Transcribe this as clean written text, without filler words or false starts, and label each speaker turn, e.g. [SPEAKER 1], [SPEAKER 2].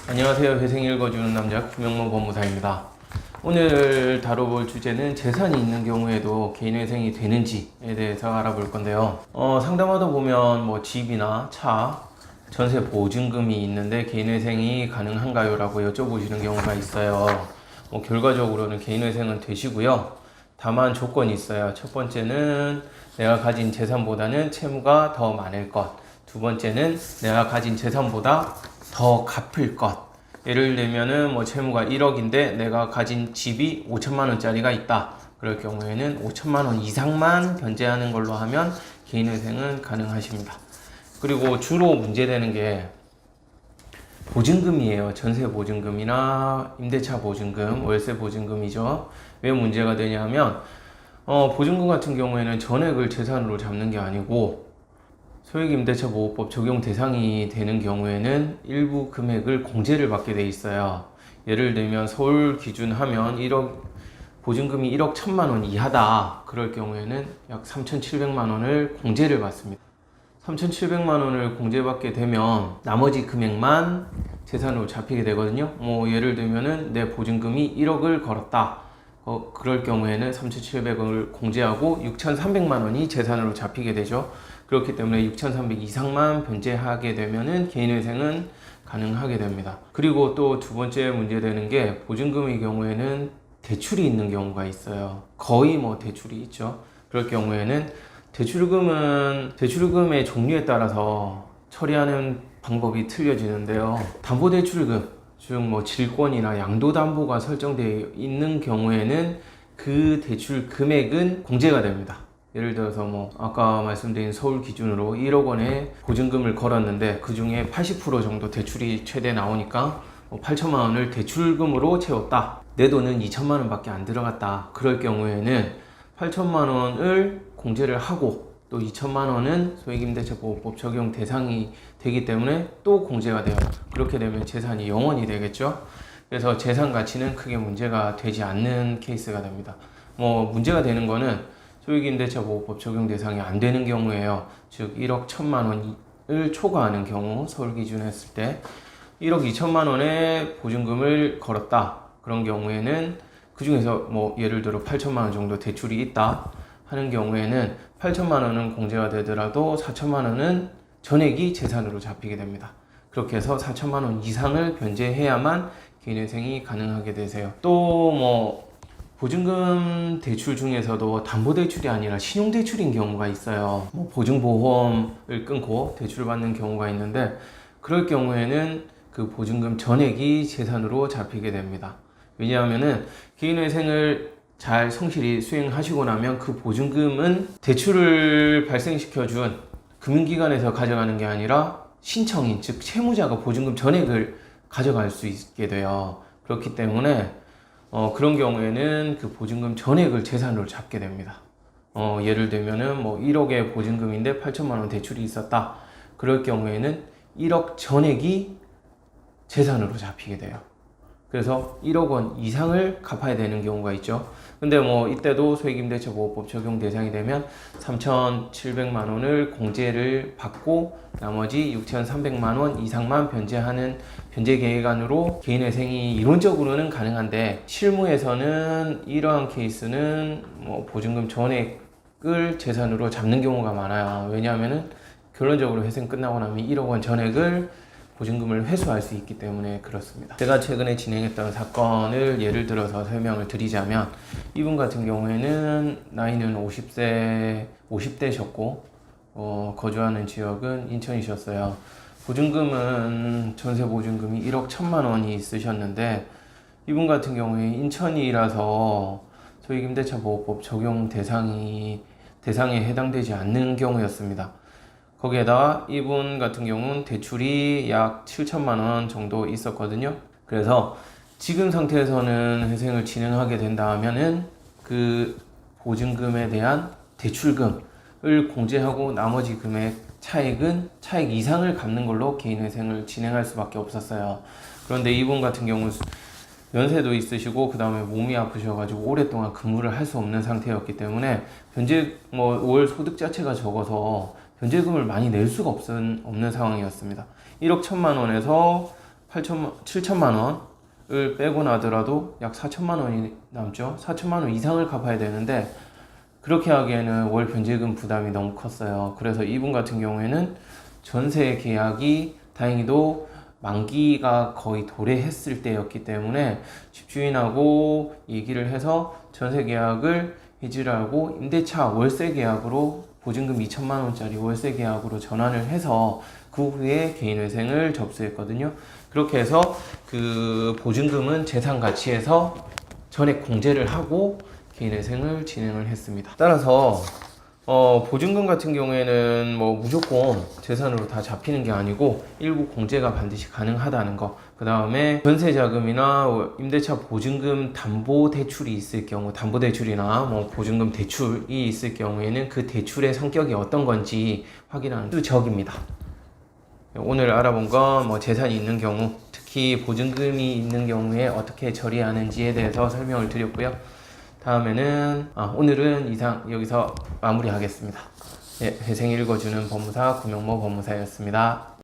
[SPEAKER 1] 안녕하세요. 회생 읽어주는 남자 김영모 법무사입니다. 오늘 다뤄볼 주제는 재산이 있는 경우에도 개인회생이 되는지에 대해서 알아볼 건데요. 상담하다 보면 뭐 집이나 차, 전세 보증금이 있는데 개인회생이 가능한가요? 라고 여쭤보시는 경우가 있어요. 결과적으로는 개인회생은 되시고요. 다만 조건이 있어요. 첫 번째는 내가 가진 재산보다는 채무가 더 많을 것. 두 번째는 내가 가진 재산보다 더 갚을 것. 예를 들면은 채무가 1억인데 내가 가진 집이 5천만 원짜리가 있다. 그럴 경우에는 5천만 원 이상만 변제하는 걸로 하면 개인회생은 가능하십니다. 그리고 주로 문제되는 게 보증금이에요. 전세 보증금이나 임대차 보증금, 월세 보증금이죠. 왜 문제가 되냐면 보증금 같은 경우에는 전액을 재산으로 잡는 게 아니고 소액임대차보호법 적용 대상이 되는 경우에는 일부 금액을 공제를 받게 돼 있어요. 예를 들면 서울 기준 하면 보증금이 1억 1천만 원 이하다. 그럴 경우에는 약 3,700만 원을 공제를 받습니다. 3,700만 원을 공제받게 되면 나머지 금액만 재산으로 잡히게 되거든요. 예를 들면은 내 보증금이 1억을 걸었다. 그럴 경우에는 3,700원을 공제하고 6,300만 원이 재산으로 잡히게 되죠. 그렇기 때문에 6,300 이상만 변제하게 되면은 개인회생은 가능하게 됩니다. 그리고 또 두 번째 문제되는 게 보증금의 경우에는 대출이 있는 경우가 있어요. 거의 대출이 있죠. 그럴 경우에는 대출금의 종류에 따라서 처리하는 방법이 틀려지는데요. 담보대출금, 즉 질권이나 양도담보가 설정되어 있는 경우에는 그 대출 금액은 공제가 됩니다. 예를 들어서 아까 말씀드린 서울 기준으로 1억 원의 보증금을 걸었는데 그 중에 80% 정도 대출이 최대 나오니까 8천만 원을 대출금으로 채웠다. 내 돈은 2천만 원밖에 안 들어갔다. 그럴 경우에는 8천만 원을 공제를 하고 또 2천만 원은 소액임대차보호법 적용 대상이 되기 때문에 또 공제가 돼요. 그렇게 되면 재산이 0원이 되겠죠. 그래서 재산 가치는 크게 문제가 되지 않는 케이스가 됩니다. 문제가 되는 거는 소액임대차보호법 적용 대상이 안 되는 경우에요. 즉 1억 1천만 원을 초과하는 경우, 서울 기준 했을 때 1억 2천만 원의 보증금을 걸었다. 그런 경우에는 그 중에서 예를 들어 8천만 원 정도 대출이 있다 하는 경우에는 8천만 원은 공제가 되더라도 4천만 원은 전액이 재산으로 잡히게 됩니다. 그렇게 해서 4천만 원 이상을 변제해야만 개인회생이 가능하게 되세요. 또 보증금 대출 중에서도 담보대출이 아니라 신용대출인 경우가 있어요. 보증보험을 끊고 대출을 받는 경우가 있는데 그럴 경우에는 그 보증금 전액이 재산으로 잡히게 됩니다. 왜냐하면은 개인회생을 잘 성실히 수행하시고 나면 그 보증금은 대출을 발생시켜준 금융기관에서 가져가는 게 아니라 신청인, 즉 채무자가 보증금 전액을 가져갈 수 있게 돼요. 그렇기 때문에 그런 경우에는 그 보증금 전액을 재산으로 잡게 됩니다. 예를 들면은 1억의 보증금인데 8천만 원 대출이 있었다. 그럴 경우에는 1억 전액이 재산으로 잡히게 돼요. 그래서 1억 원 이상을 갚아야 되는 경우가 있죠. 근데 이때도 소액임대차보호법 적용 대상이 되면 3,700만 원을 공제를 받고 나머지 6,300만 원 이상만 변제하는 변제 계획안으로 개인회생이 이론적으로는 가능한데 실무에서는 이러한 케이스는 보증금 전액을 재산으로 잡는 경우가 많아요. 왜냐하면은 결론적으로 회생 끝나고 나면 1억 원 전액을 보증금을 회수할 수 있기 때문에 그렇습니다. 제가 최근에 진행했던 사건을 예를 들어서 설명을 드리자면 이분 같은 경우에는 나이는 50대셨고 거주하는 지역은 인천이셨어요. 보증금은 전세 보증금이 1억 1천만 원이 있으셨는데 이분 같은 경우에 인천이라서 소액임대차보호법 적용 대상에 해당되지 않는 경우였습니다. 거기에다가 이분 같은 경우는 대출이 약 7천만 원 정도 있었거든요. 그래서 지금 상태에서는 회생을 진행하게 된다 하면은 그 보증금에 대한 대출금을 공제하고 나머지 금액 차액 이상을 갚는 걸로 개인회생을 진행할 수밖에 없었어요. 그런데 이분 같은 경우는 연세도 있으시고 그 다음에 몸이 아프셔가지고 오랫동안 근무를 할 수 없는 상태였기 때문에 월 소득 자체가 적어서 변제금을 많이 낼 수가 없는 상황이었습니다. 1억 1천만 원에서 7천만 원을 빼고 나더라도 약 4천만 원이 남죠. 4천만 원 이상을 갚아야 되는데 그렇게 하기에는 월 변제금 부담이 너무 컸어요. 그래서 이분 같은 경우에는 전세 계약이 다행히도 만기가 거의 도래했을 때였기 때문에 집주인하고 얘기를 해서 전세 계약을 해지를 하고 임대차 월세 계약으로 보증금 2천만 원짜리 월세 계약으로 전환을 해서 그 후에 개인회생을 접수했거든요. 그렇게 해서 그 보증금은 재산 가치에서 전액 공제를 하고 개인회생을 진행을 했습니다. 따라서 보증금 같은 경우에는 뭐 무조건 재산으로 다 잡히는 게 아니고 일부 공제가 반드시 가능하다는 거. 그 다음에 전세자금이나 임대차 보증금 담보대출이 있을 경우, 담보대출이나 뭐 보증금 대출이 있을 경우에는 그 대출의 성격이 어떤 건지 확인하는 수적입니다. 오늘 알아본 건 뭐 재산이 있는 경우, 특히 보증금이 있는 경우에 어떻게 처리하는지에 대해서 설명을 드렸고요. 다음에는 오늘은 이상 여기서 마무리하겠습니다. 예, 회생 읽어주는 법무사 구명모 법무사였습니다.